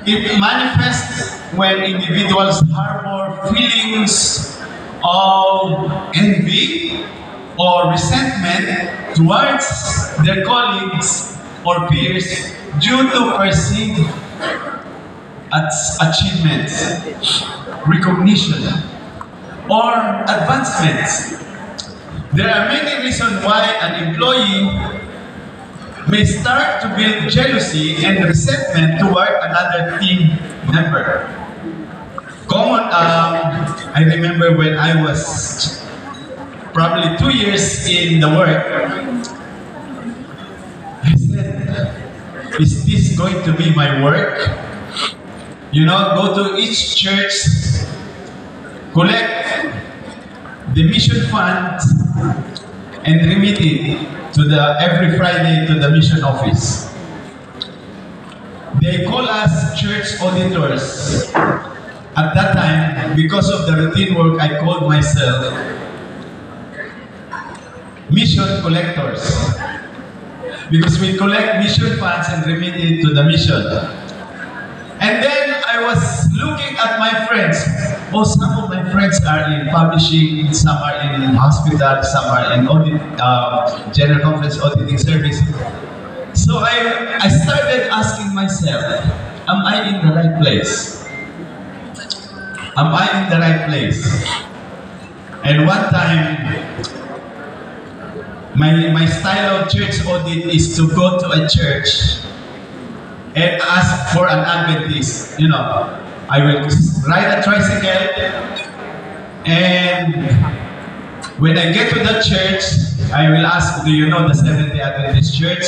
It manifests when individuals harbor feelings of envy or resentment towards their colleagues or peers due to perceived achievements, recognition, or advancements. There are many reasons why an employee may start to build jealousy and resentment toward another team member. I remember when I was probably 2 years in the work, I said, is this going to be my work? You know, go to each church, collect the mission fund, and remit it to every Friday to the mission office. They call us church auditors. At that time, because of the routine work, I called myself mission collectors. Because we collect mission funds and remit it to the mission. And then I was looking at my friends. Oh, some of my friends are in publishing, some are in hospital, some are in audit, general conference auditing service. So I started asking myself, am I in the right place? Am I in the right place? And one time, my style of church audit is to go to a church and ask for an Adventist. You know, I will ride a tricycle, and when I get to the church, I will ask, do you know the Seventh-day Adventist Church?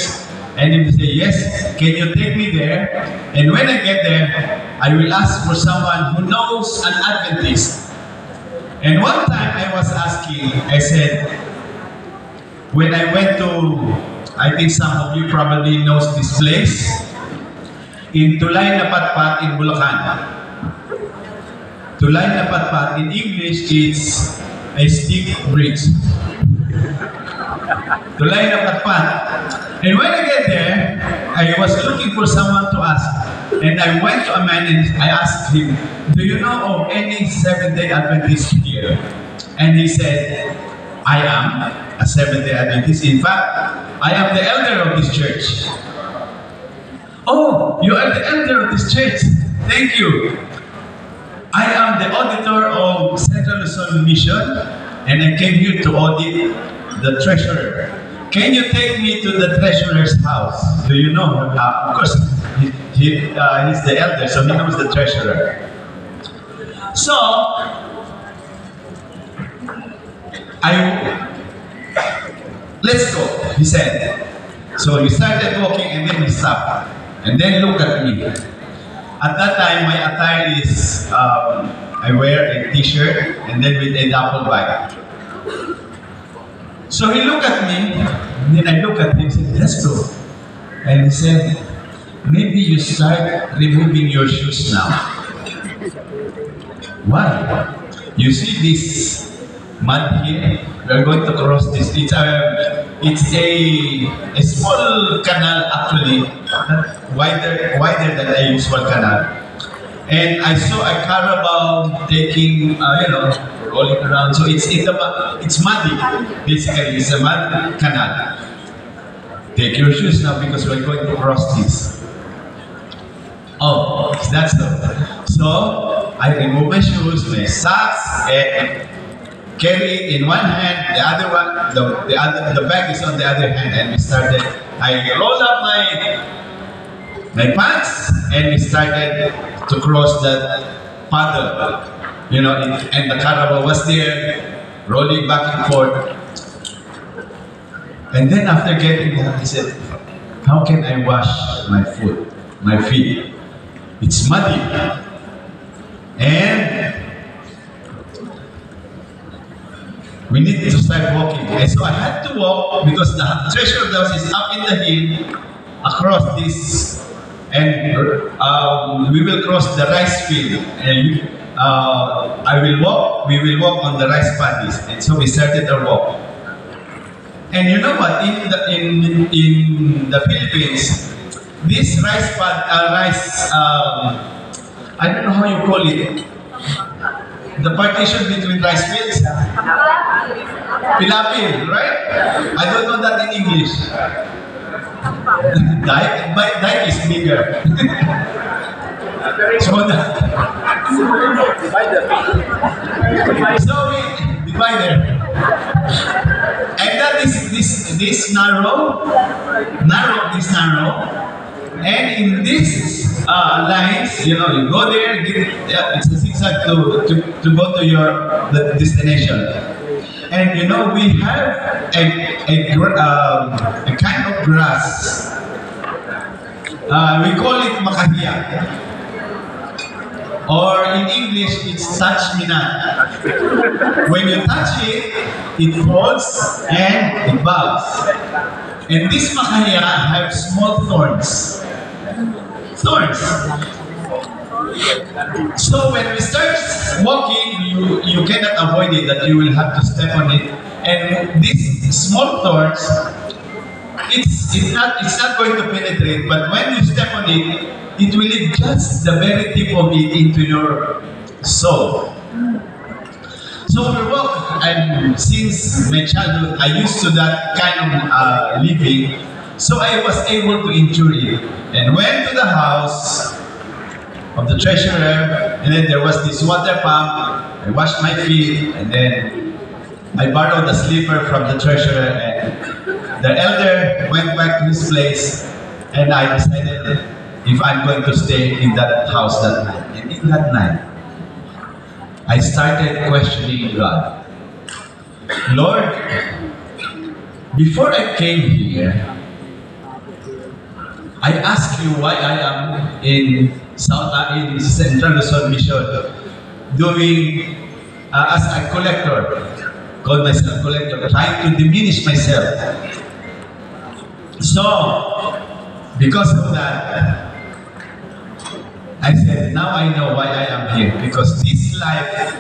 And if they say yes, can you take me there? And when I get there, I will ask for someone who knows an Adventist. And one time I was asking, I said, when I went to, I think some of you probably knows this place, in Tulay na Patpat in Bulacan. Tulay na Patpat, in English, it's a stick bridge. Tulay na Patpat. And when I get there, I was looking for someone to ask. And I went to a man and I asked him, do you know of any Seventh-day Adventist here? And he said, I am a Seventh-day Adventist. In fact, I am the elder of this church. Oh, you are the elder of this church. Thank you. I am the auditor of Central Luzon Mission, and I came here to audit the treasurer. Can you take me to the treasurer's house? Do you know? Of course, he's the elder, so he knows the treasurer. So, let's go, he said. So we started walking and then we stopped. And then look at me. At that time, my attire is, I wear a t-shirt and then with a duffel bag. So he looked at me, and then I looked at him and said, let's go. And he said, maybe you start removing your shoes now. Why? You see this mud here? We are going to cross this. It's a small canal actually, wider than a usual canal. And I saw a caravan taking, rolling around. So it's muddy, basically. It's a mud canal. Take your shoes now because we're going to cross this. Oh, that's so. So I remove my shoes, my socks, and carry it in one hand, the other one, the bag is on the other hand, and we started. I rolled up my pants, and we started to cross that paddle, and the caravan was there, rolling back and forth. And then after getting there, I said, how can I wash my feet? It's muddy. And we needed to start walking. And so I had to walk because the treasure house is up in the hill across this. And we will cross the rice field. And we will walk on the rice paddies. And so we started our walk. And you know what? In the Philippines, this rice, I don't know how you call it. The partition between rice fields? Pilapil, right? I don't know that in English. Dike is bigger. So we divider. And that is this narrow. And in these lines, you go there, it's a zigzag to go to your destination. And we have a kind of grass. We call it makahiya. Or in English, it's touch me not. When you touch it, it falls and it bows. And this makahiya have small thorns. So when we start walking, you cannot avoid it, that you will have to step on it. And these small thorns, it's not going to penetrate, but when you step on it, it will leave just the very tip of it into your soul. So we walk, and since my childhood, I used to that kind of living, so I was able to endure it. And went to the house of the treasurer, and then there was this water pump. I washed my feet, and then I borrowed the slipper from the treasurer, and the elder went back to his place, and I decided if I'm going to stay in that house that night. And in that night, I started questioning God. Lord, before I came here, I asked you why I am in Central Luzon Mission doing as a collector, called myself collector, trying to diminish myself. So, because of that, I said, now I know why I am here, because this life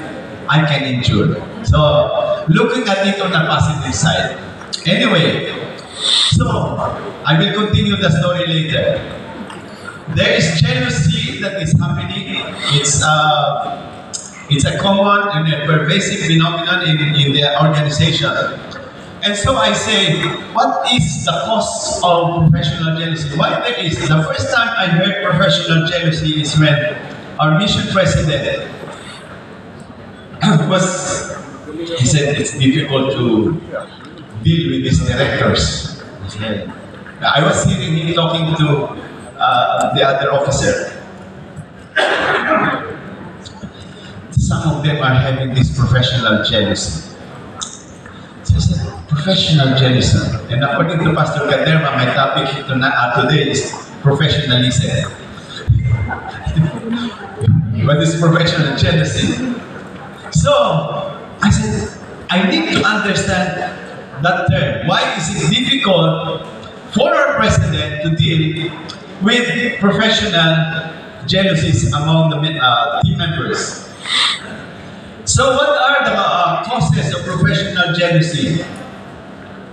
I can endure. So, looking at it on the positive side. Anyway, so I will continue the story later. There is jealousy that is happening. It's a common and a pervasive phenomenon in the organization. And so I say, what is the cause of professional jealousy? Why there is? The first time I heard professional jealousy is when our mission president he said it's difficult to deal with these directors. I was hearing him talking to the other officer. Some of them are having this professional jealousy. So I said, professional jealousy. And according to Pastor Kaderma, my topic today is professionalism. What is professional jealousy? So I said, I need to understand that term. Why is it difficult for our president to deal with professional jealousies among the team members? So what are the causes of professional jealousy?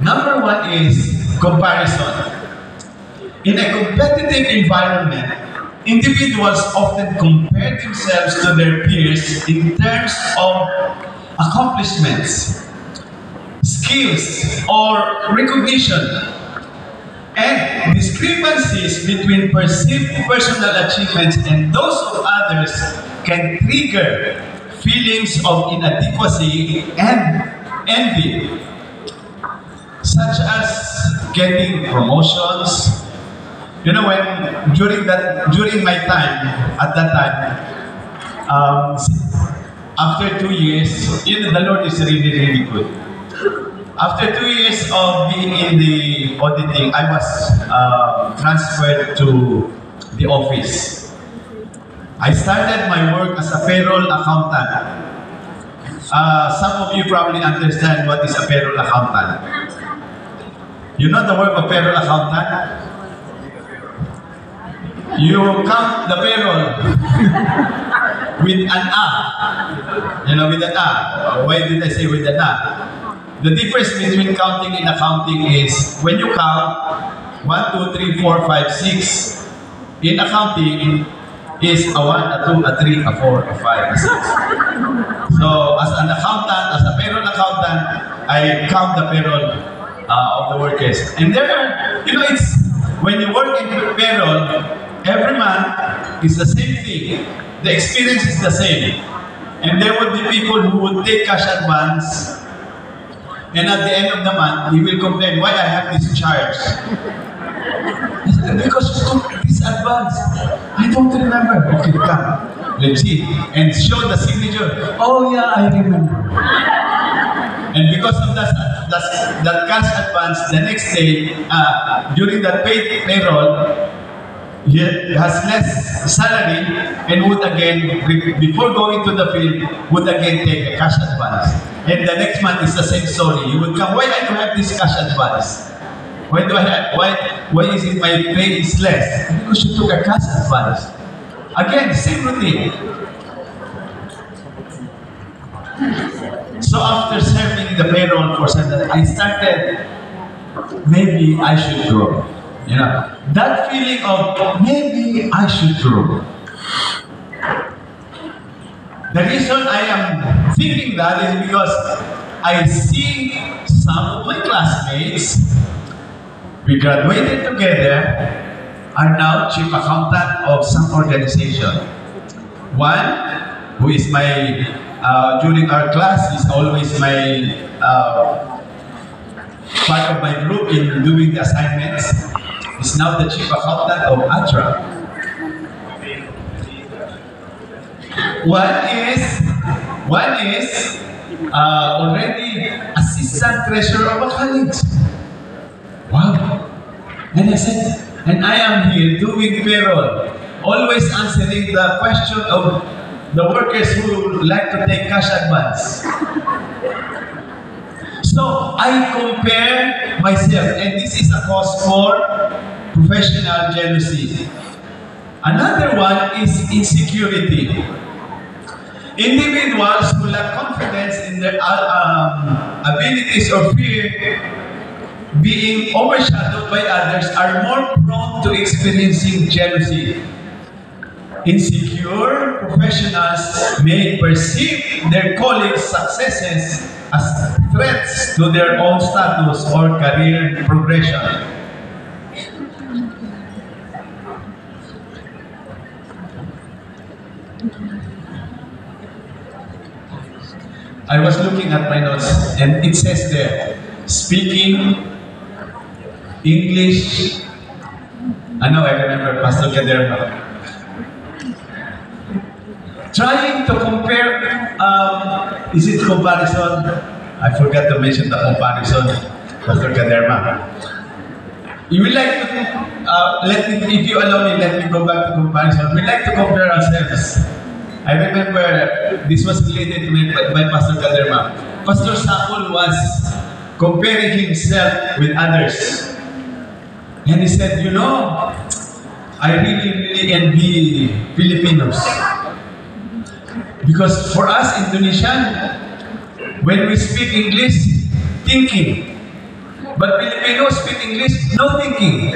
Number one is comparison. In a competitive environment, individuals often compare themselves to their peers in terms of accomplishments, skills, or recognition. And discrepancies between perceived personal achievements and those of others can trigger feelings of inadequacy and envy, such as getting promotions. You know, during my time, at that time, after 2 years, the Lord is really, really good. After 2 years of being in the auditing, I was transferred to the office. I started my work as a payroll accountant. Some of you probably understand what is a payroll accountant. You know the work of payroll accountant? You count the payroll with an A. You know, with an A. Why did I say with an A? The difference between counting and accounting is when you count, 1, 2, 3, 4, 5, 6. In accounting, is a 1, a 2, a 3, a 4, a 5, a 6. So, as an accountant, as a payroll accountant, I count the payroll of the workers. And there are, it's, when you work in payroll, every month is the same thing. The experience is the same. And there would be people who would take cash advance, and at the end of the month, he will complain, why I have this charge? Because you took this advance. I don't remember. Okay, come. Let's see. And show the signature. Oh yeah, I remember. And because of that cash advance, the next day, during that payroll, he has less salary and would again, before going to the field, would again take a cash advance. And the next month is the same story. He would come, why I don't have this cash advance? Why do I have, why is it my pay is less? Because you took a cash advance. Again, same routine. So after serving the payroll for some time, I started, maybe I should grow. That feeling of maybe I should grow. The reason I am thinking that is because I see some of my classmates, we graduated together, are now chief accountant of some organization. One, who is my, during our class, is always my, part of my group in doing the assignments, is now the chief accountant of Adap. One is already assistant treasurer of a college. Wow. And I said, and I am here doing payroll, always answering the question of the workers who would like to take cash advance. So I compare myself, and this is a cause for professional jealousy. Another one is insecurity. Individuals who lack confidence in their abilities or fear being overshadowed by others are more prone to experiencing jealousy. Insecure professionals may perceive their colleagues' successes as threats to their own status or career progression. I was looking at my notes and it says there, speaking English, I remember Pastor Kaderma. Trying to compare, is it comparison? I forgot to mention the comparison, Pastor Kaderma. You would like to, if you allow me, let me go back to comparison. We like to compare ourselves. I remember this was related to me by Pastor Kaderma. Pastor Sakul was comparing himself with others. And he said, I really envy Filipinos. Because for us, Indonesian, when we speak English, thinking. But Filipinos speak English, no thinking.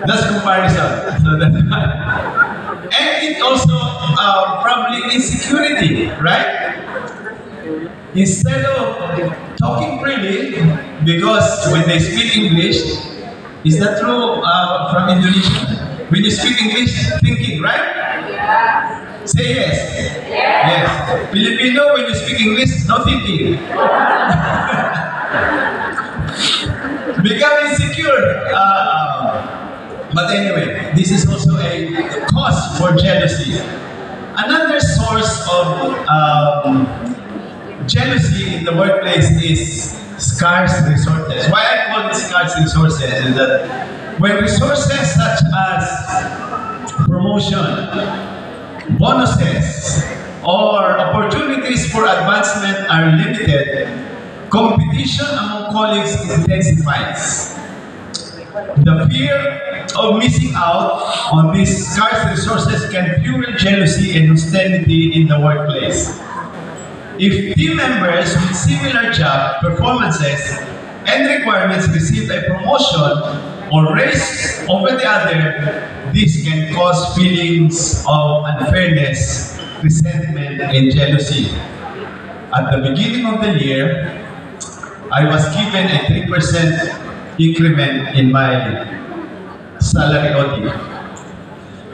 That's comparison. So that's and it also probably insecurity, right? Instead of talking freely, because when they speak English, is that true from Indonesia? When you speak English, thinking, right? Yeah. Say yes. Yeah. Yes. Filipino, when you speak English, no thinking. Become insecure. But anyway, this is also a cause for jealousy. Another source of jealousy in the workplace is scarce resources. Why I call it scarce resources is that when resources such as promotion, bonuses, or opportunities for advancement are limited, competition among colleagues intensifies. The fear of missing out on these scarce resources can fuel jealousy and hostility in the workplace. If team members with similar job performances and requirements receive a promotion or raise over the other, this can cause feelings of unfairness, resentment, and jealousy. At the beginning of the year, I was given a 3% increment in my salary audit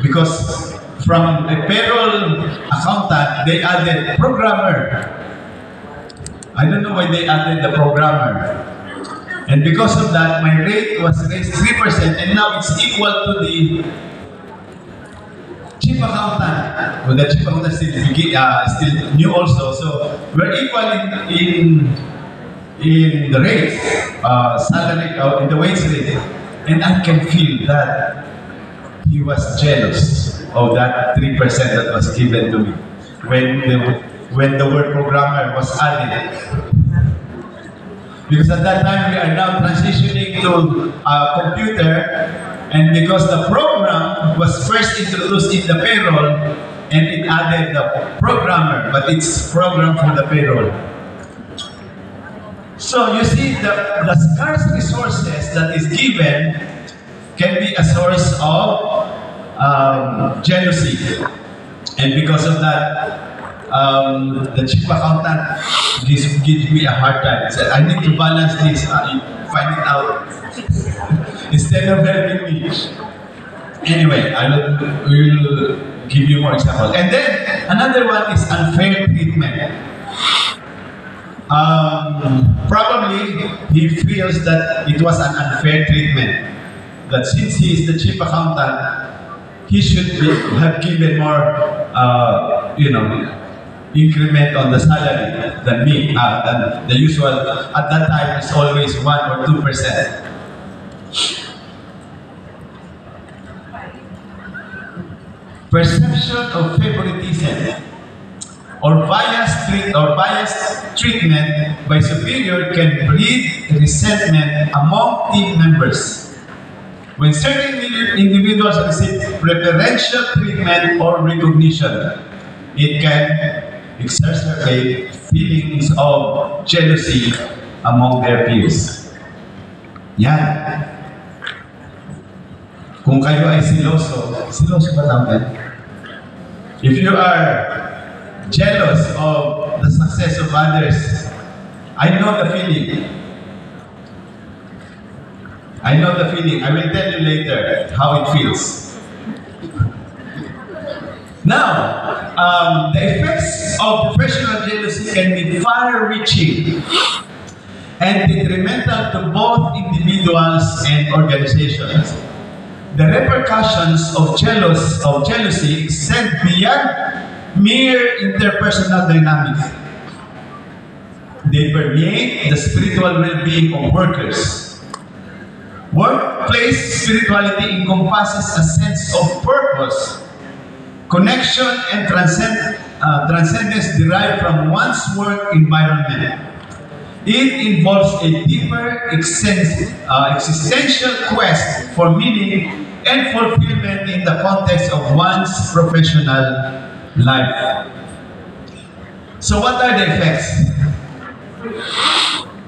because from a payroll accountant, they added programmer. I don't know why they added the programmer. And because of that, my rate was raised 3% and now it's equal to the chief accountant. Well, the chief accountant still new also. So we're equal in the rate, salary, in the wage rate. And I can feel that he was jealous of that 3% that was given to me when the word programmer was added. Because at that time we are now transitioning to a computer, and because the program was first introduced in the payroll, and it added the programmer, but it's program for the payroll. So you see, the scarce resources that is given can be a source of jealousy. And because of that, the chief accountant gives me a hard time. He said, I need to balance this, find it out, instead of helping me. Anyway, I will give you more examples. And then, another one is unfair treatment. Probably he feels that it was an unfair treatment. That since he is the chief accountant, he should have given more, increment on the salary than me. Than the usual at that time is always 1 or 2%. Perception of favoritism or biased treatment by superior can breed resentment among team members. When certain individuals receive preferential treatment or recognition, it can exacerbate feelings of jealousy among their peers. Yan. Kung kayo ay siloso ba tawag? If you are jealous of the success of others, I know the feeling. I know the feeling. I will tell you later how it feels. Now, the effects of professional jealousy can be far-reaching and detrimental to both individuals and organizations. The repercussions of jealousy extend beyond mere interpersonal dynamics. They permeate the spiritual well-being of workers. Workplace spirituality encompasses a sense of purpose, connection, and transcendence derived from one's work environment. It involves a deeper existential quest for meaning and fulfillment in the context of one's professional life. So what are the effects?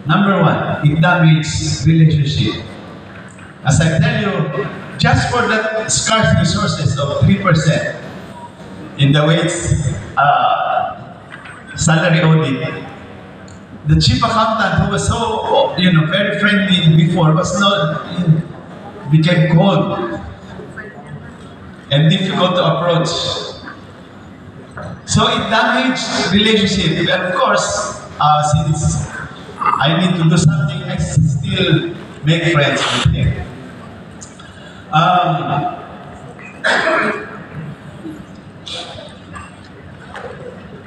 Number one, it damages relationship. As I tell you, just for the scarce resources of 3% in the wage salary audit, the chief accountant, who was so very friendly before, became cold and difficult to approach. So it damaged relationship, and of course, since I need to do something, I still make friends with him.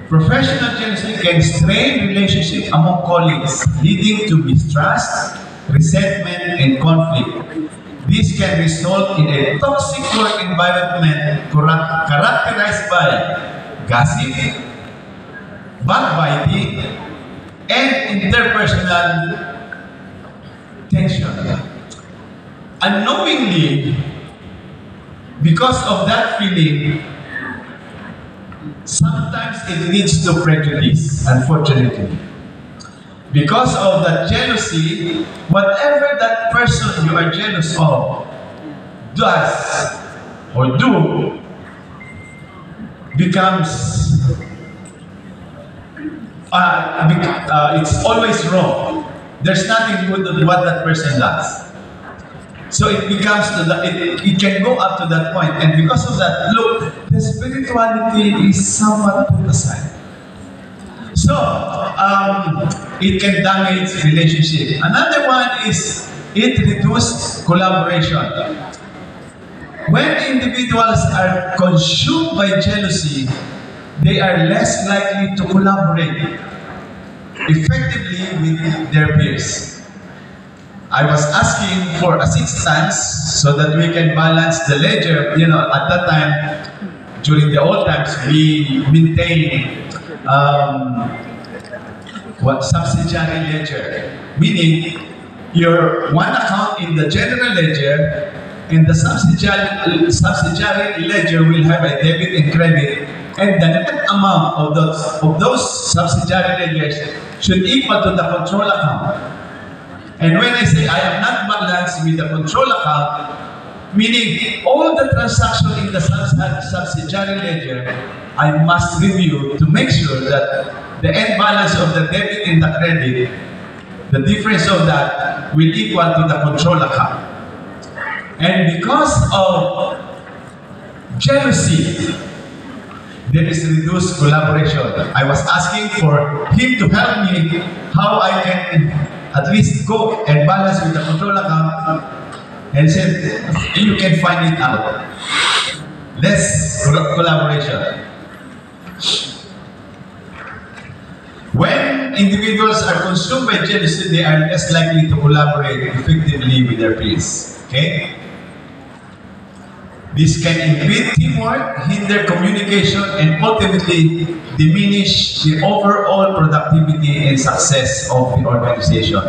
Professional jealousy can strain relationships among colleagues, leading to mistrust, resentment, and conflict. This can result in a toxic work environment characterized by gossip, backbiting, and interpersonal tension. Unknowingly, because of that feeling, sometimes it leads to prejudice, unfortunately. Because of that jealousy, whatever that person you are jealous of does or do becomes, it's always wrong. There's nothing good in what that person does. So it becomes it can go up to that point, and because of that, look, the spirituality is somewhat put aside. So it can damage relationship. Another one is it reduces collaboration. When individuals are consumed by jealousy, they are less likely to collaborate effectively with their peers. I was asking for assistance so that we can balance the ledger. You know, at that time, during the old times, we maintain what subsidiary ledger, meaning your one account in the general ledger and the subsidiary ledger will have a debit and credit, and the net amount of those subsidiary ledgers should equal to the control account. And when I say I am not balanced with the control account, meaning all the transactions in the subsidiary ledger, I must review to make sure that the end balance of the debit and the credit, the difference of that will equal to the control account. And because of jealousy, there is reduced collaboration. I was asking for him to help me how I can at least go and balance with the control account, and said, you can find it out. Less collaboration. When individuals are consumed by jealousy, they are less likely to collaborate effectively with their peers. Okay? This can impede teamwork, hinder communication, and ultimately diminish the overall productivity and success of the organization.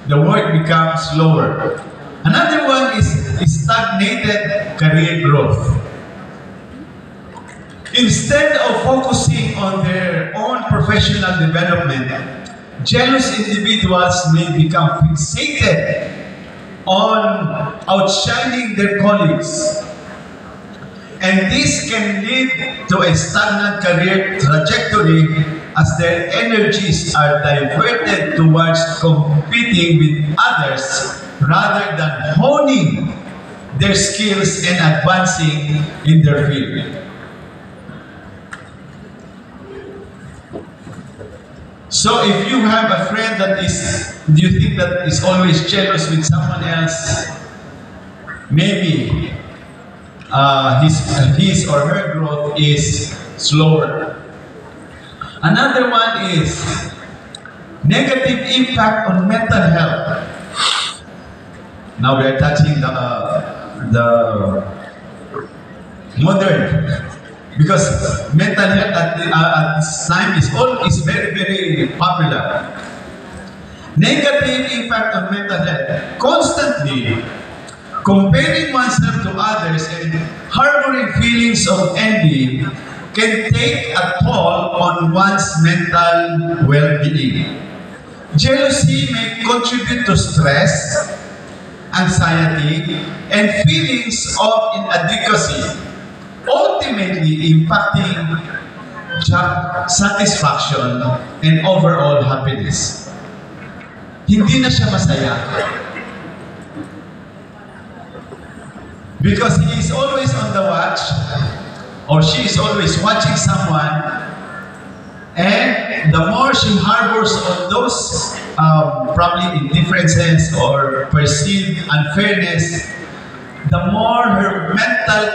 The work becomes slower. Another one is stagnated career growth. Instead of focusing on their own professional development, jealous individuals may become fixated on outshining their colleagues. And this can lead to a stagnant career trajectory as their energies are diverted towards competing with others rather than honing their skills and advancing in their field. So if you have a friend that do you think that is always jealous with someone else, maybe his or her growth is slower. Another one is negative impact on mental health. Now we are touching the modern, because mental health at this time is very, very popular. Negative impact on mental health. Constantly comparing oneself to others and harboring feelings of envy can take a toll on one's mental well-being. Jealousy may contribute to stress, anxiety, and feelings of inadequacy, ultimately impacting job satisfaction and overall happiness. Hindi na siya masaya. Because he is always on the watch, or she is always watching someone, and the more she harbors on those probably indifferences or perceived unfairness, the more her mental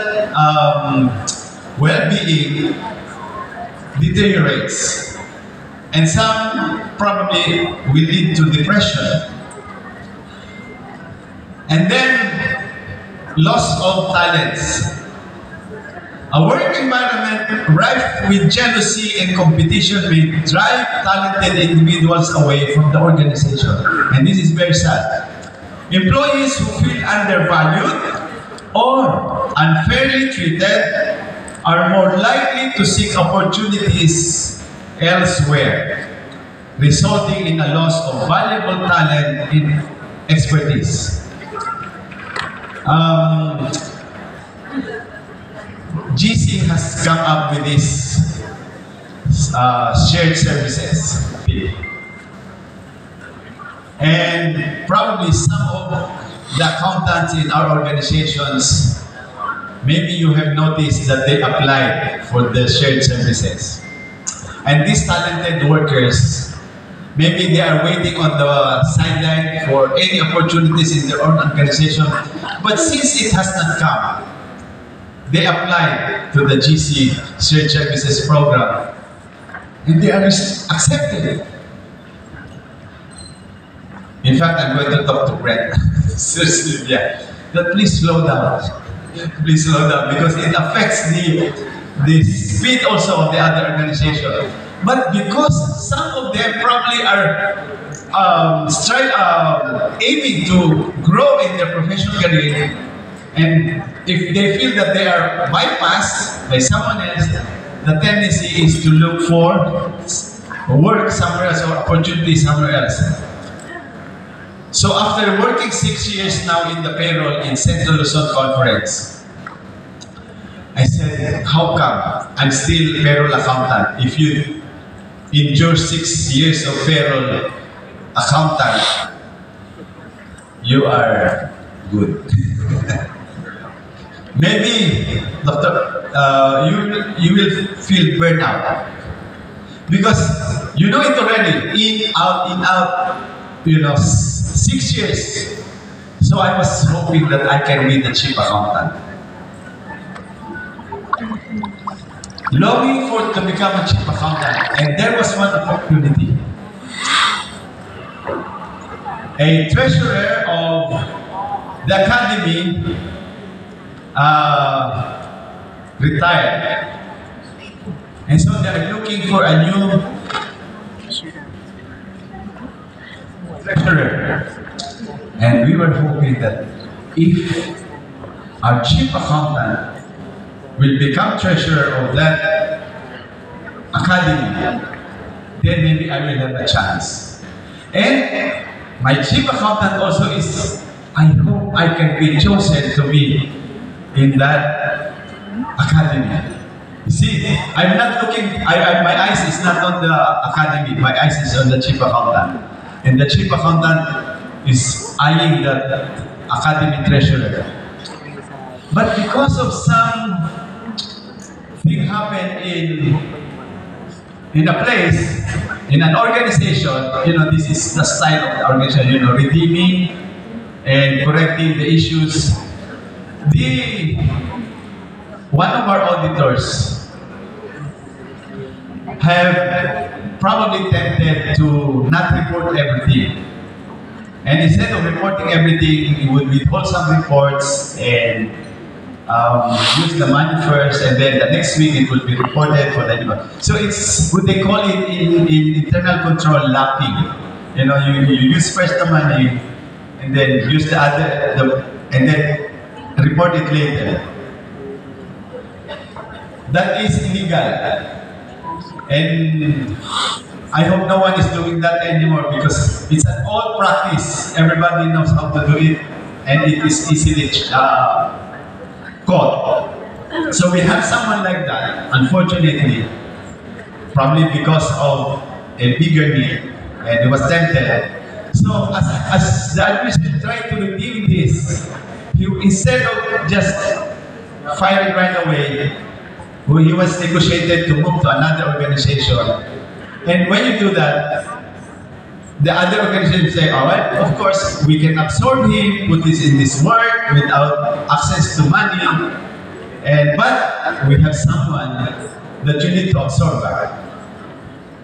well-being deteriorates. And some probably will lead to depression. And then loss of talents. A work environment rife with jealousy and competition may drive talented individuals away from the organization. And this is very sad. Employees who feel undervalued or unfairly treated are more likely to seek opportunities elsewhere, resulting in a loss of valuable talent and expertise. GC has come up with this shared services. And probably some of the accountants in our organizations, maybe you have noticed that they applied for the shared services. And these talented workers, maybe they are waiting on the sideline for any opportunities in their own organization. But since it has not come, they applied to the GC Shared Services Program. And they are accepted. In fact, I'm going to talk to Brent. Seriously, yeah. But please slow down. Please slow down because it affects the speed also of the other organization. But because some of them probably are aiming to grow in their professional career, and if they feel that they are bypassed by someone else, the tendency is to look for work somewhere else or opportunity somewhere else. So after working 6 years now in the payroll in Central Luzon Conference, I said, how come I'm still payroll accountant? If you endure 6 years of payroll accountant, you are good. Maybe, doctor, you will feel burnout. Because you know it already, in, out, 6 years. So I was hoping that I can be the chief accountant. Longing to become a chief accountant, and there was one opportunity. A treasurer of the academy retired. And so they are looking for a new treasurer. And we were hoping that if our chief accountant will become treasurer of that academy, then maybe I will have a chance. And my chief accountant also is, I hope I can be chosen to be in that academy. You see, I'm not looking, my eyes is not on the academy, my eyes is on the chief accountant. And the chief accountant is eyeing the academy treasurer. But because of some thing happened in a place, in an organization, this is the style of the organization, redeeming and correcting the issues. One of our auditors have probably tempted to not report everything. And instead of reporting everything, he would withhold some reports and use the money first, and then the next week it will be reported for the anybody. So it's what they call it in internal control lapping. You use first the money, and then use the other, and then report it later. That is illegal. And I hope no one is doing that anymore because it's an old practice. Everybody knows how to do it, and it is easily caught. So we have someone like that, unfortunately, probably because of a bigger need, and he was tempted. So as the administration tried to redeem this, instead of just firing right away, he was negotiated to move to another organization. And when you do that, the other organization say, all right, of course, we can absorb him, put this in this work without access to money. But we have someone that you need to absorb back.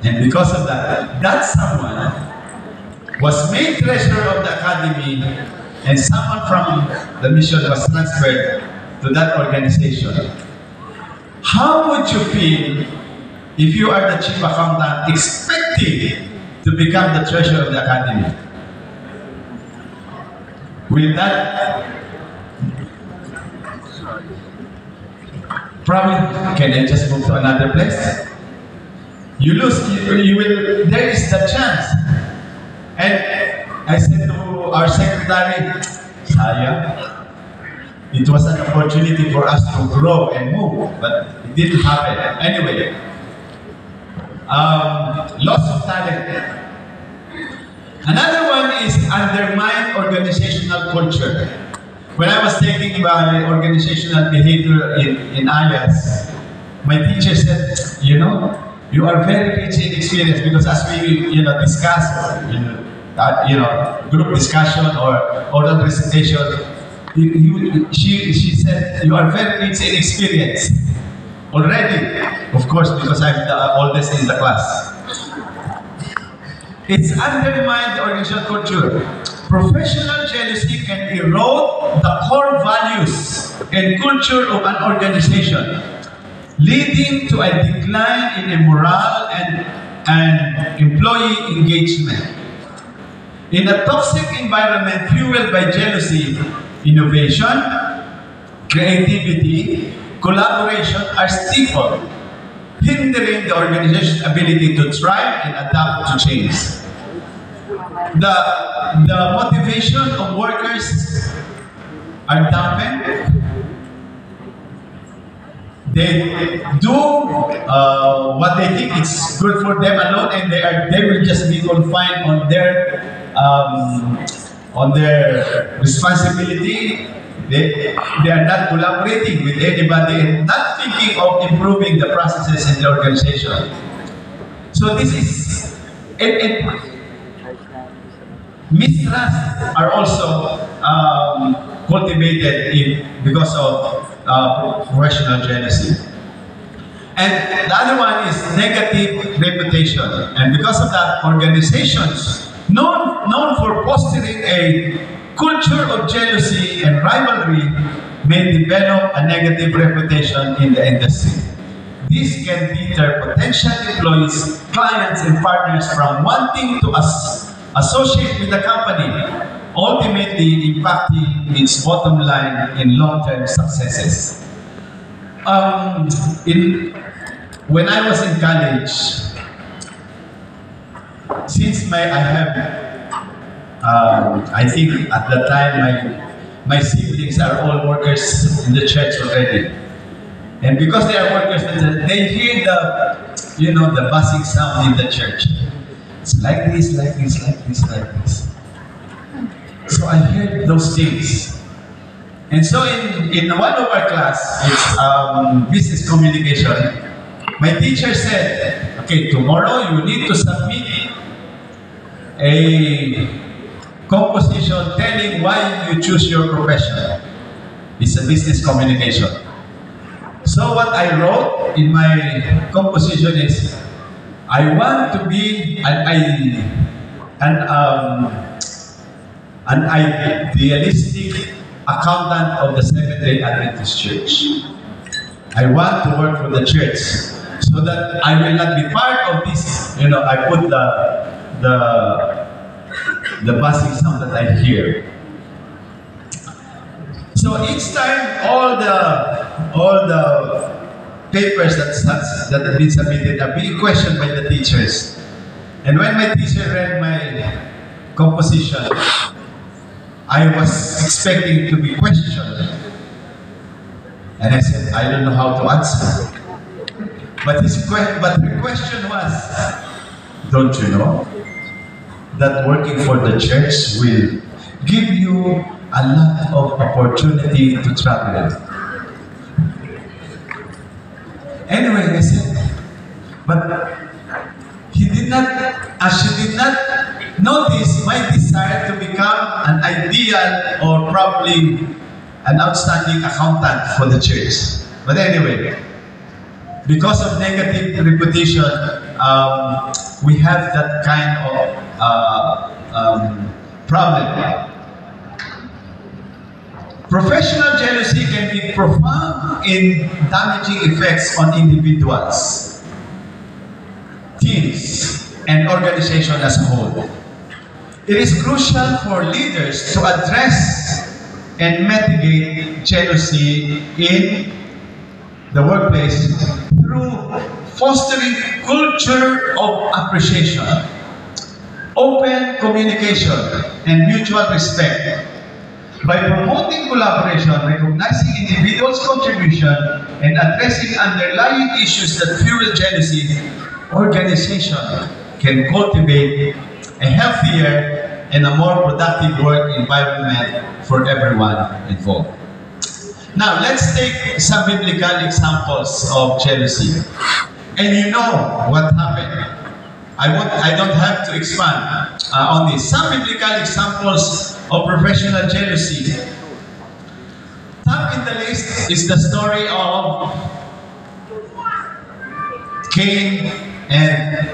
And because of that, that someone was made treasurer of the academy, and someone from the mission was transferred to that organization. How would you feel if you are the chief accountant expecting to become the treasurer of the academy? Will that Probably, can I just move to another place? You lose, you will, there is the chance. And I said to our secretary, sayang, it was an opportunity for us to grow and move, but it didn't happen. Anyway, loss of talent. Another one is undermine organizational culture. When I was taking my organizational behavior in IAS, my teacher said, you know, you are very rich in experience, because as we discuss, group discussion or oral presentation, she said, you are very rich in experience already. Of course, because I'm the oldest in the class. It's undermined the organizational culture. Professional jealousy can erode the core values and culture of an organization, leading to a decline in morale and employee engagement. In a toxic environment fueled by jealousy, innovation, creativity, collaboration are stifled, hindering the organization's ability to thrive and adapt to change. The motivation of workers are dampened. They do what they think is good for them alone, and they will just be confined on their responsibility. They are not collaborating with anybody and not thinking of improving the processes in the organization. So this is mistrust are also cultivated because of professional jealousy. And the other one is negative reputation. And because of that, organizations known for fostering a culture of jealousy and rivalry may develop a negative reputation in the industry. This can deter potential employees, clients, and partners from wanting to associate with the company, ultimately impacting its bottom line in long-term successes. When I was in college, since I think at the time my siblings are all workers in the church already, and because they are workers, they hear the buzzing sound in the church. It's like this, like this, like this, like this. So I heard those things. And so in one of our class, it's business communication, my teacher said, okay, tomorrow you need to submit a composition telling why you choose your profession. It's a business communication. So what I wrote in my composition is, I want to be an idealistic accountant of the Seventh-day Adventist Church. I want to work for the church so that I will not be part of this. I put the buzzing sound that I hear. So each time, all the papers that have been submitted are being questioned by the teachers. And when my teacher read my composition, I was expecting to be questioned. And I said, I don't know how to answer. But her question was, don't you know that working for the church will give you a lot of opportunity to travel? Anyway, I said, but she did not notice my desire to become an ideal or probably an outstanding accountant for the church. But anyway, because of negative reputation, we have that kind of problem. Professional jealousy can be profound in damaging effects on individuals, teams, and organization as a whole. It is crucial for leaders to address and mitigate jealousy in the workplace through fostering culture of appreciation, open communication, and mutual respect. By promoting collaboration, recognizing individuals' contribution, and addressing underlying issues that fuel jealousy, organization can cultivate a healthier and a more productive work environment for everyone involved. Now, let's take some biblical examples of jealousy. And you know what happened. I don't have to expand on this. Some biblical examples of professional jealousy. Top in the list is the story of Cain and,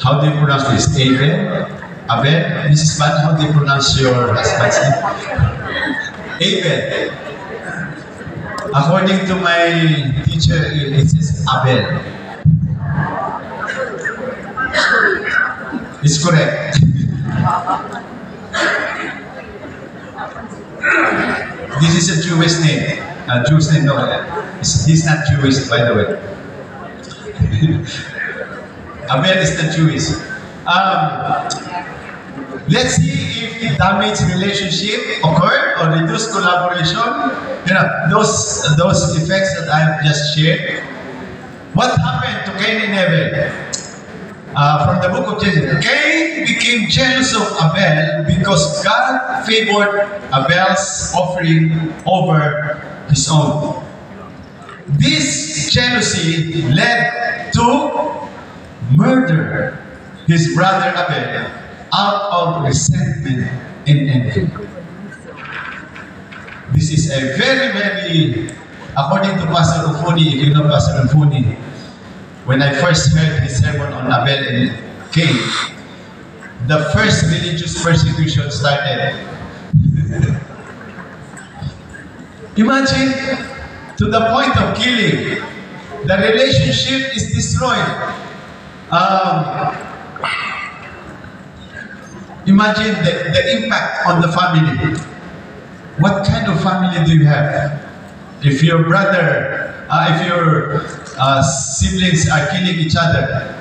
how do you pronounce this? Abel? Mrs. Pan, how do you pronounce your husband's name? Abel. According to my teacher, it says Abel. It's correct. This is a Jewish name. Jewish name, no. He's not Jewish, by the way. Abel is not Jewish. Let's see if damaged relationship occurred or reduced collaboration. You know, those effects that I have just shared. What happened to Cain and Abel? From the book of Jacinth, Cain became jealous of Abel because God favored Abel's offering over his own. This jealousy led to murder his brother Abel out of resentment and envy. This is a very, according to Pastor Ufuni, if you know Pastor Ufuni, when I first heard his sermon on Abel and Cain, the first religious persecution started. Imagine, to the point of killing, the relationship is destroyed. Imagine the impact on the family. What kind of family do you have? If your brother, if your siblings are killing each other.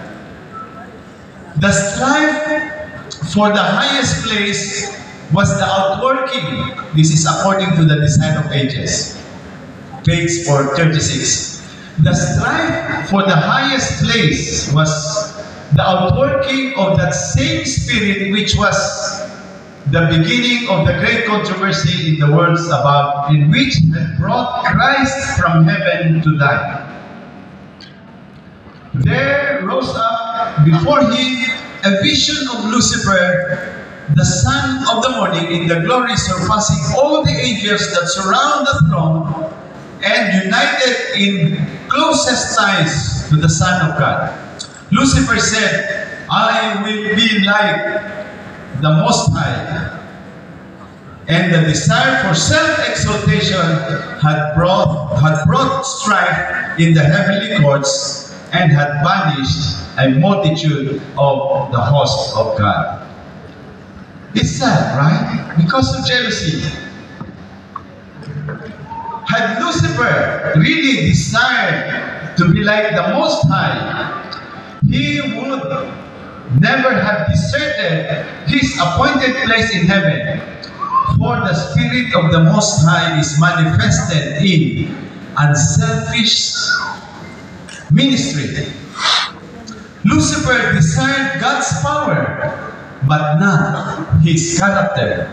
The strife for the highest place was the outworking. This is according to the Design of Ages. Page 436. The strife for the highest place was the outworking of that same spirit which was the beginning of the great controversy in the worlds above, in which had brought Christ from heaven to die. There rose up before him a vision of Lucifer, the son of the morning, in the glory surpassing all the angels that surround the throne, and united in closest ties to the Son of God. Lucifer said, I will be like the Most High. And the desire for self-exaltation had brought strife in the heavenly courts and had banished a multitude of the host of God. It's sad, right? Because of jealousy. Had Lucifer really desired to be like the Most High, he would never have deserted his appointed place in heaven. For the Spirit of the Most High is manifested in unselfish ministry. Lucifer desired God's power, but not his character.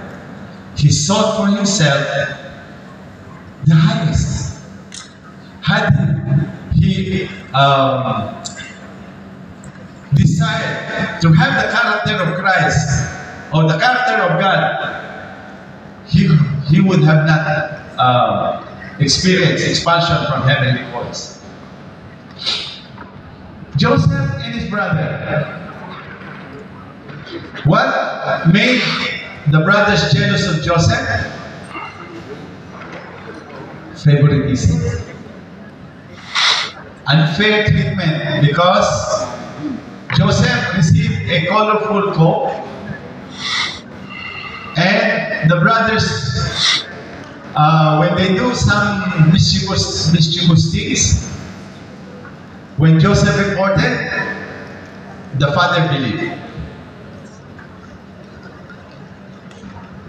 He sought for himself the highest. Had he desired to have the character of Christ or the character of God, he would have not experienced expansion from heavenly courts. Joseph and his brother. What made the brothers jealous of Joseph? Favoritism. Unfair treatment, because Joseph received a colorful coat, and the brothers when they do some mischievous things, when Joseph reported, the father believed.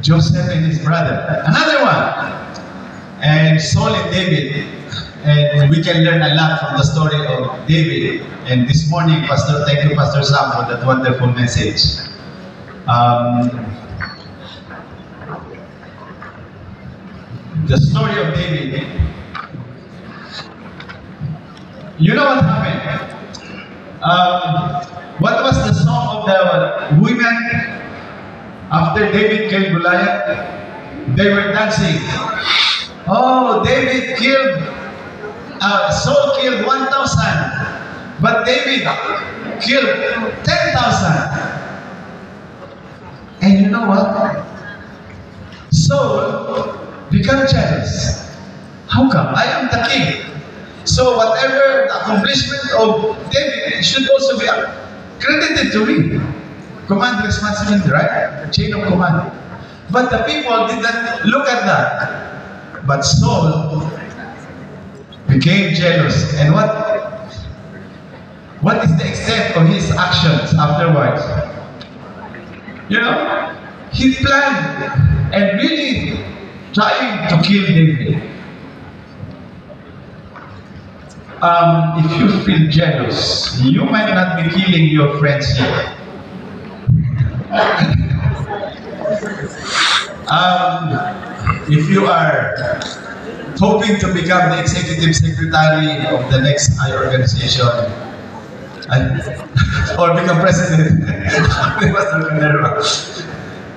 Joseph and his brother. Another one. And Saul and David. And we can learn a lot from the story of David. And this morning, thank you, Pastor Sam, for that wonderful message. The story of David. You know what happened? What was the song of the women after David killed Goliath? They were dancing. Oh, Saul killed 1,000, but David killed 10,000. And you know what? Saul became jealous. How come? I am the king. So whatever the accomplishment of David should also be credited to me. Command responsibility, right? Chain of command. But the people did not look at that. But Saul became jealous. And what is the extent of his actions afterwards? You know, he planned and really trying to kill David. If you feel jealous, you might not be killing your friends here. If you are hoping to become the executive secretary of the next high organization, or become president,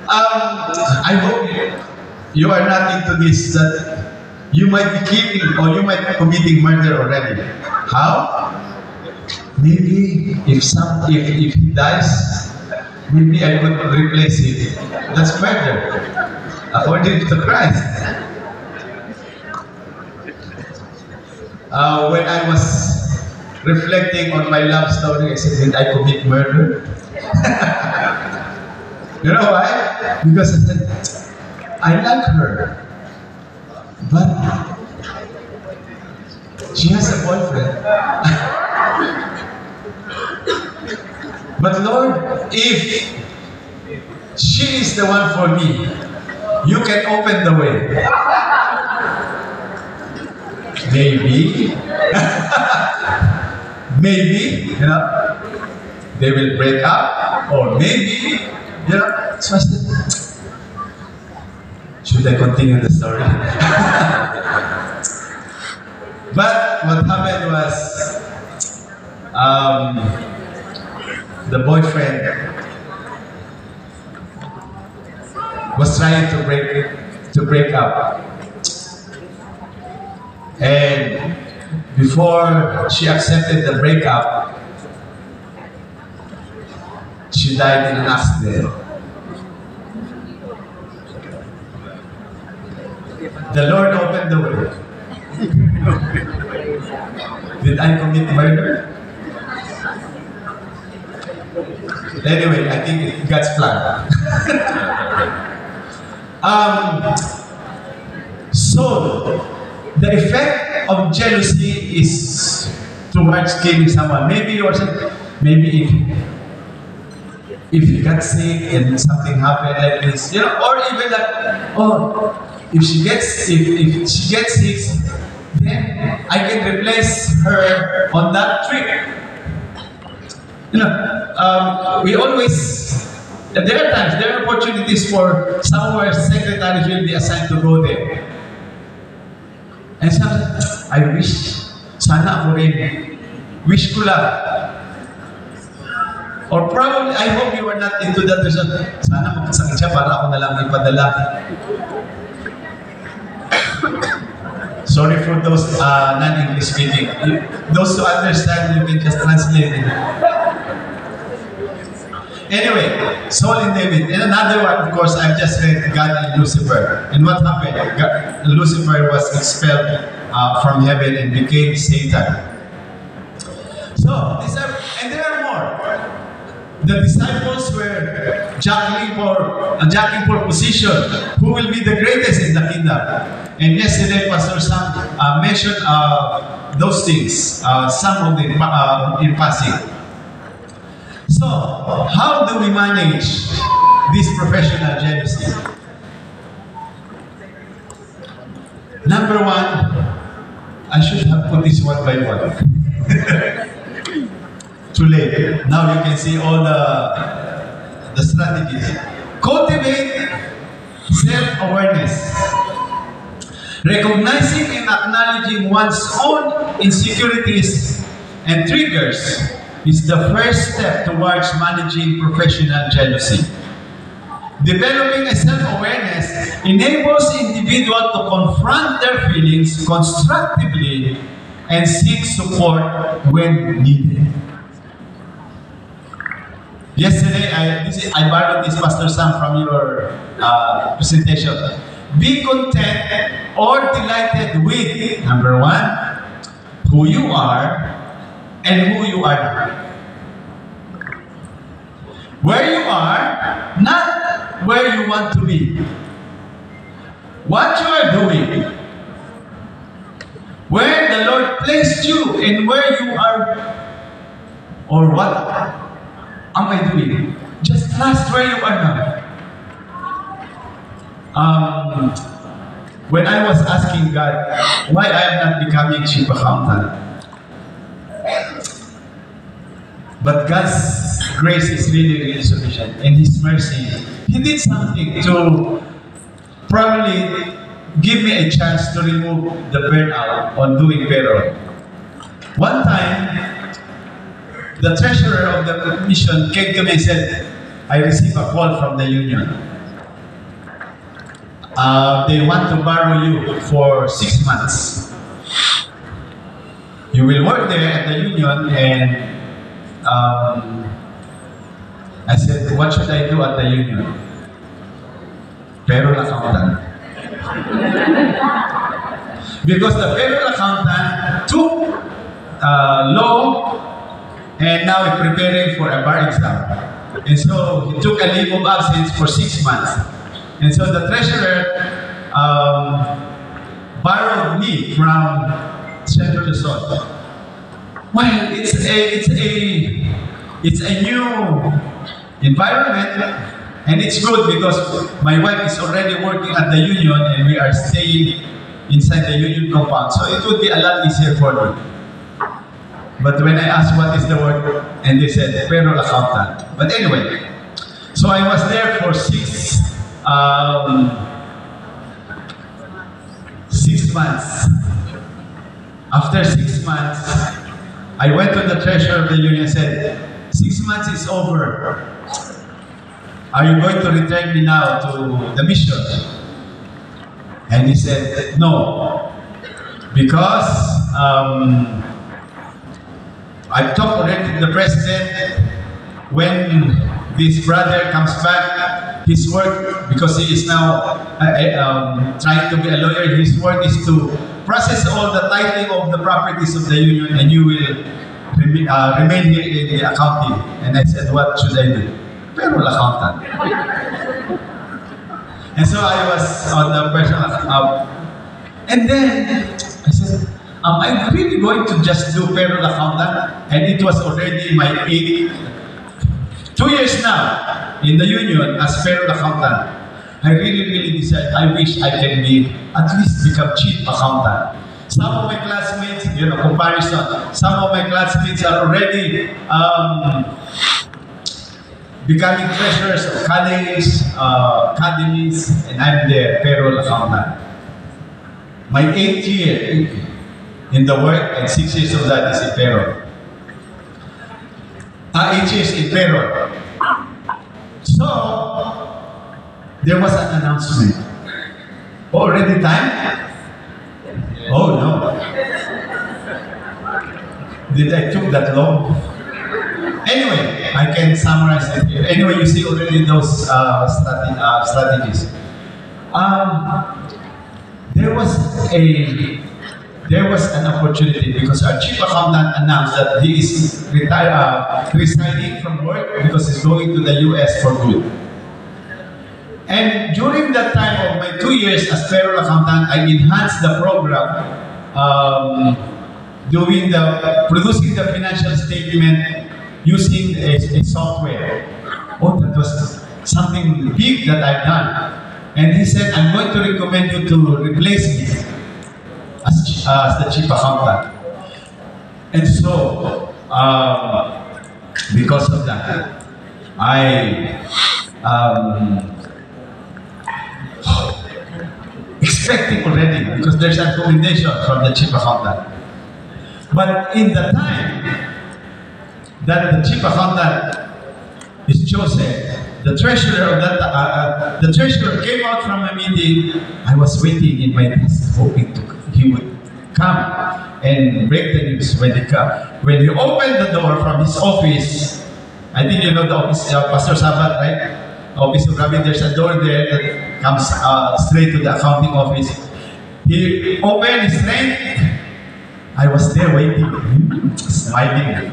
I hope you are not into this, that you might be killing or you might be committing murder already. How? Maybe if he dies, maybe I could replace him. That's murder, according to Christ. When I was reflecting on my love story, I said, did I commit murder? You know why? Because I said, I like her, but she has a boyfriend. But Lord, if she is the one for me, you can open the way. Maybe, maybe, you know, they will break up, or maybe, you know. So I said, should I continue the story? But what happened was, the boyfriend was trying to break up. And before she accepted the breakup, she died in an accident. The Lord opened the way. Did I commit murder? Anyway, I think it's God's plan. So, the effect of jealousy is towards killing someone. Maybe you are saying, maybe if you got sick and something happened like this, you know, or even like, oh, if she gets sick, then I can replace her on that trip. You know, we always, there are times, there are opportunities for some of our secretaries will be assigned to go there. And sometimes, I wish, sana ako rin. Wish ko lang. Or probably, I hope you are not into that person. Sana magkasakit siya para ako na lang ipadala. Sorry for those non-English speaking. Those who understand, you can just translate it. Anyway, Saul and David. And another one, of course, I've just read God and Lucifer. And what happened? Lucifer was expelled from heaven and became Satan. So, and there are more. the disciples were jockeying for position. Who will be the greatest in the kingdom? And yesterday, Pastor Sam mentioned those things, some of them in passing. So, how do we manage this professional jealousy? Number one, I should have put this one by one. Too late. Now you can see all the strategies. Cultivate self-awareness. Recognizing and acknowledging one's own insecurities and triggers is the first step towards managing professional jealousy. Developing a self-awareness enables individuals to confront their feelings constructively and seek support when needed. Yesterday, I borrowed this, Pastor Sam, from your presentation. Be content or delighted with, number one, who you are and who you are not. Where you are, not where you want to be. What you are doing, where the Lord placed you and where you are, or what am I doing? Just trust where you are now. When I was asking God why I am not becoming chief accountant, but God's grace is really, really sufficient, and His mercy, He did something to probably give me a chance to remove the burnout on doing payroll. One time, the treasurer of the mission came to me and said, I received a call from the union. They want to borrow you for 6 months. You will work there at the union, and I said, what should I do at the union? Payroll accountant. Because the payroll accountant took law and now is preparing for a bar exam. And so he took a leave of absence for 6 months. And so the treasurer borrowed me from Central Luzon. Well, it's a new environment, and it's good because my wife is already working at the union and we are staying inside the union compound, so it would be a lot easier for me. But when I asked what is the word, and they said payroll accountant. But anyway, so I was there for 6 months. After 6 months, I went to the treasurer of the union and said, 6 months is over. Are you going to return me now to the mission? And he said, no. Because I talked already to the president. When this brother comes back, his work, because he is now trying to be a lawyer, his work is to process all the titling of the properties of the union, and you will remain here in the accounting. And I said, what should I do? Payroll accountant. And so I was on the personal and then I said, am I really going to just do payroll accountant? And it was already my 2 years now in the union as payroll accountant. I really decided, I wish I can at least become chief accountant. Some of my classmates, comparison, some of my classmates are already becoming treasurers of colleges, academies, and I'm there, payroll accountant. My 8th year in the work, and 6 years of that is in payroll. 8 years in payroll. So, there was an announcement. Already time? Oh no. Did I took that long? Anyway, I can summarize it here. Anyway, you see already those strategies. There was a there was an opportunity because our chief accountant announced that he is resigning from work because he's going to the US for good. And during that time of my 2 years as payroll accountant, I enhanced the program, producing the financial statement using a software. Oh, that was something big that I've done. And he said, I'm going to recommend you to replace me as the chief accountant. And so, because of that, I expecting already because there's a recommendation from the chief accountant. But in the time that the chief accountant is chosen, the treasurer of that the treasurer came out from a meeting. I was waiting in my desk, hoping he would come and break the news when he came. When he opened the door from his office, I think you know the office, Pastor Sabat, right? Office of Rabbi, there's a door there that comes straight to the accounting office. He opened his strength. I was there waiting, smiling.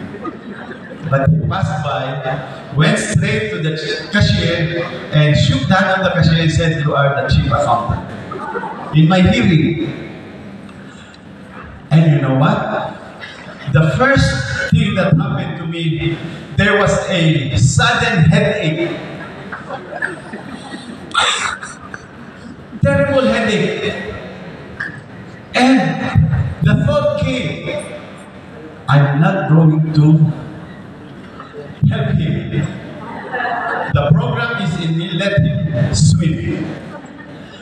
But he passed by, went straight to the cashier and shook the hand of the cashier and said, you are the chief accountant. In my hearing. And you know what? The first thing that happened to me, there was a sudden headache. Terrible headache. And the thought came, I'm not going to help him. The program is in me, let him swim.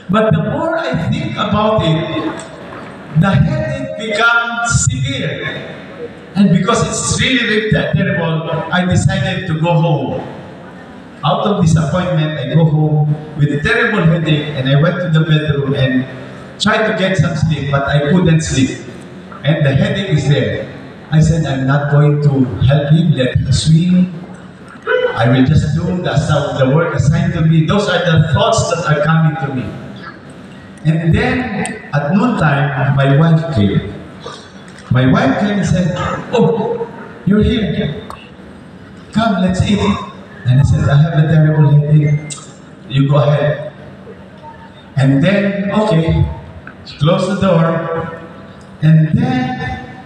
But the more I think about it, the headache becomes severe. And because it's really terrible, I decided to go home. Out of disappointment, I go home with a terrible headache and I went to the bedroom and tried to get some sleep, but I couldn't sleep. And the headache is there. I said, I'm not going to help him, let him swim. I will just do the work assigned to me. Those are the thoughts that are coming to me. And then, at noontime, my wife came. My wife came and said, oh, you're here. Come, let's eat. And I said, I have a terrible headache. You go ahead. And then, okay, she closed the door. And then,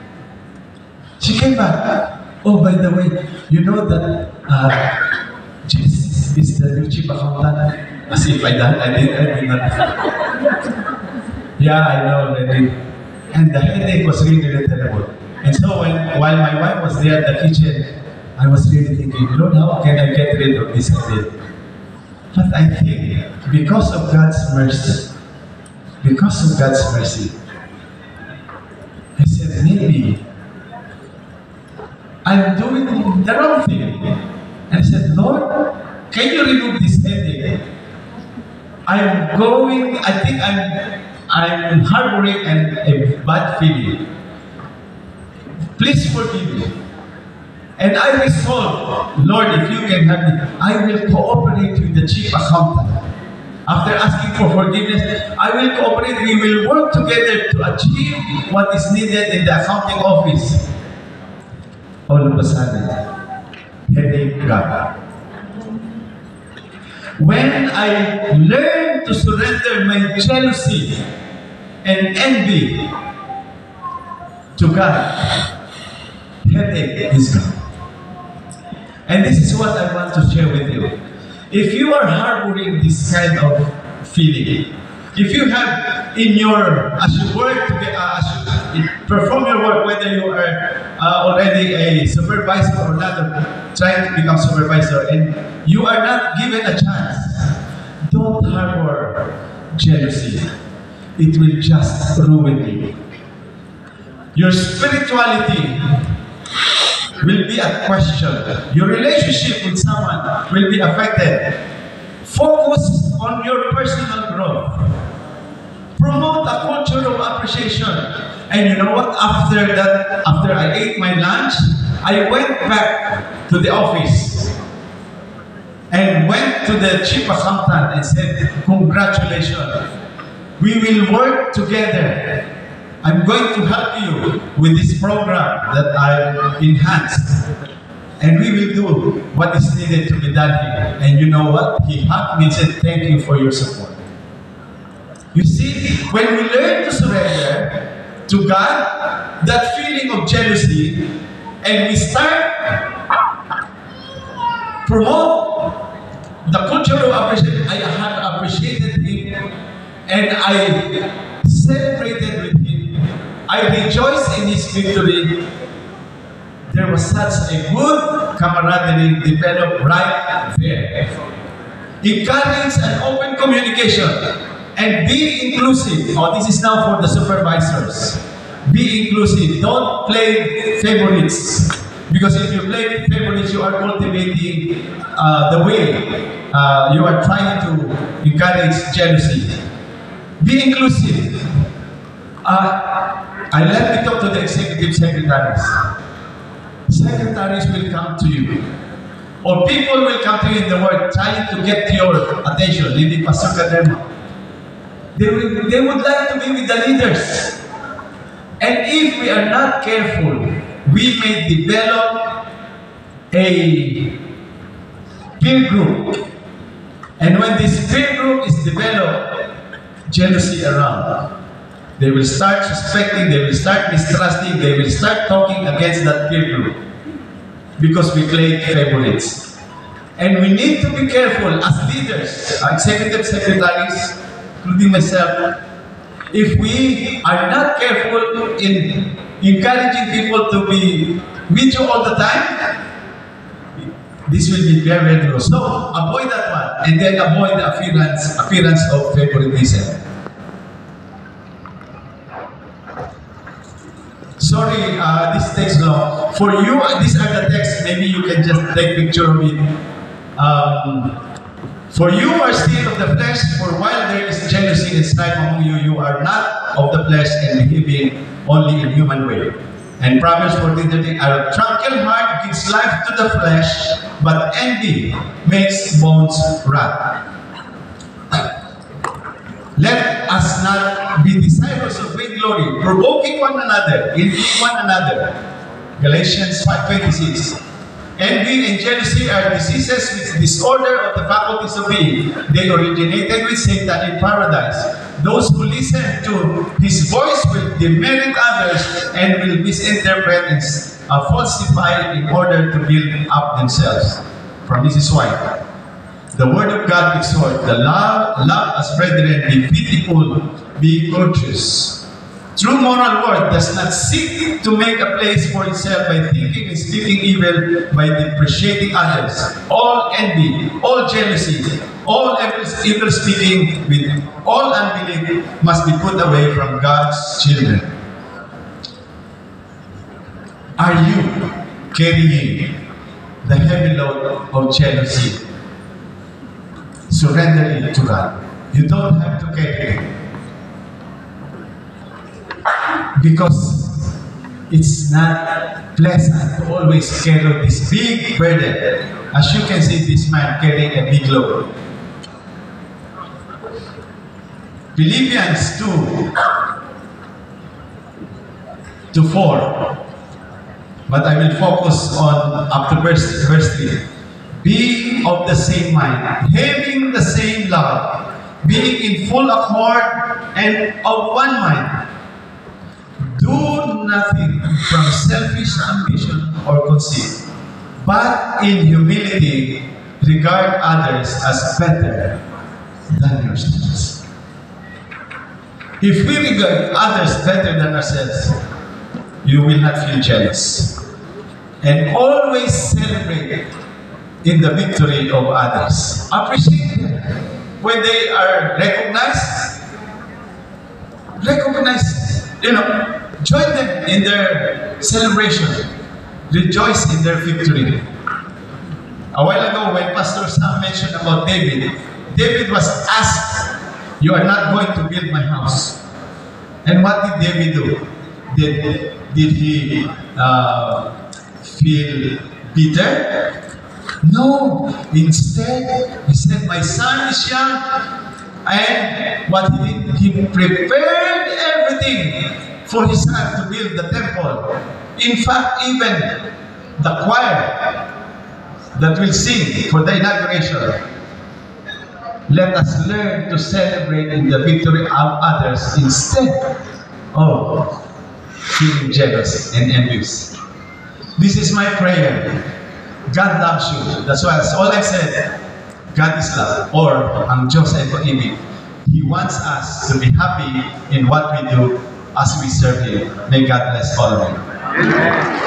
she came back. Oh, by the way, you know that Jacinth is the new chief accountant? As if I did not. Yeah, I know already. And the headache was really, really terrible. And so while my wife was there at the kitchen, I was really thinking, Lord, how can I get rid of this headache? But I think, because of God's mercy, I said, maybe I'm doing the wrong thing. And I said, Lord, can you remove this headache? I think I'm harboring a bad feeling. Please forgive me. And I resolved, Lord, if you can help me, I will cooperate with the chief accountant. After asking for forgiveness, I will cooperate. We will work together to achieve what is needed in the accounting office. All of a sudden, headache gone. When I learned to surrender my jealousy and envy to God, headache is gone. And this is what I want to share with you. If you are harboring this kind of feeling, if you have in your, as you work together, as you perform your work, whether you are already a supervisor or not, trying to become supervisor, and you are not given a chance, don't harbor jealousy. It will just ruin you. Your spirituality will be at question. Your relationship with someone will be affected. Focus on your personal growth. Promote a culture of appreciation. And you know what? After I ate my lunch, I went back to the office and went to the chief accountant and said, congratulations. We will work together I'm going to help you with this program that I've enhanced. And we will do what is needed to be done here. And you know what? He hugged me and said, thank you for your support. You see, when we learn to surrender to God, that feeling of jealousy, and we start promote the culture of appreciation. I have appreciated him, and I celebrated with him. I rejoiced in his victory. There was such a good camaraderie developed right there. Encourage and open communication and be inclusive. Oh, this is now for the supervisors. Be inclusive. Don't play favorites. Because if you play favorites, you are cultivating the way you are trying to encourage jealousy. Be inclusive. I let me talk to the executive secretaries. Secretaries will come to you. Or people will come to you in the world trying to get your attention. Hindi pasukan them. They would like to be with the leaders. And if we are not careful, we may develop a peer group. And when this peer group is developed, jealousy around. They will start suspecting, they will start mistrusting, they will start talking against that peer group. Because we played favorites. And we need to be careful as leaders, executive secretaries, including myself, if we are not careful in encouraging people to be with you all the time, this will be very, very low. So avoid that one, and then avoid the appearance of favoritism. Sorry, this takes long. For you, these are the texts. Maybe you can just take picture of it. For you are still of the flesh, for while there is jealousy and strife among you, you are not of the flesh and behaving only in human way. And Proverbs 14:13, a tranquil heart gives life to the flesh, but envy makes bones rot. Let us not be desirous of vainglory, provoking one another, envying one another. Galatians 5:26. Envy and jealousy are diseases which disorder of the faculties of being. They originated with Satan in paradise. Those who listen to his voice will demerit others and will misinterpret and falsify in order to build up themselves. From Mrs. White. The word of God exhorts, the love as brethren, be pitiful, be courteous. True moral worth does not seek to make a place for itself by thinking and speaking evil, by depreciating others. All envy, all jealousy, all evil speaking with all unbelief must be put away from God's children. Are you carrying the heavy load of jealousy? Surrender it to God. You don't have to carry it. Because it's not pleasant to always carry this big burden. As you can see, this man carrying a big load. Philippians 2:4. But I will focus on up to verse 3. Being of the same mind, having the same love, being in full accord and of one mind. Do nothing from selfish ambition or conceit, but in humility regard others as better than yourselves. If we regard others better than ourselves, you will not feel jealous. And always celebrate in the victory of others. Appreciate them. When they are recognized, join them in their celebration. Rejoice in their victory. A while ago, when Pastor Sam mentioned about David, David was asked, you are not going to build my house. And what did David do? Did he feel bitter? No. Instead, he said, my son is young. And what he did, he prepared everything for his son to build the temple. In fact, even the choir that will sing for the inauguration, let us learn to celebrate in the victory of others instead of feeling jealous and envious. This is my prayer. God loves you. That's why that's all I said. God is love. Or ang Diyos ay pag-ibig. He wants us to be happy in what we do as we serve Him. May God bless all of you.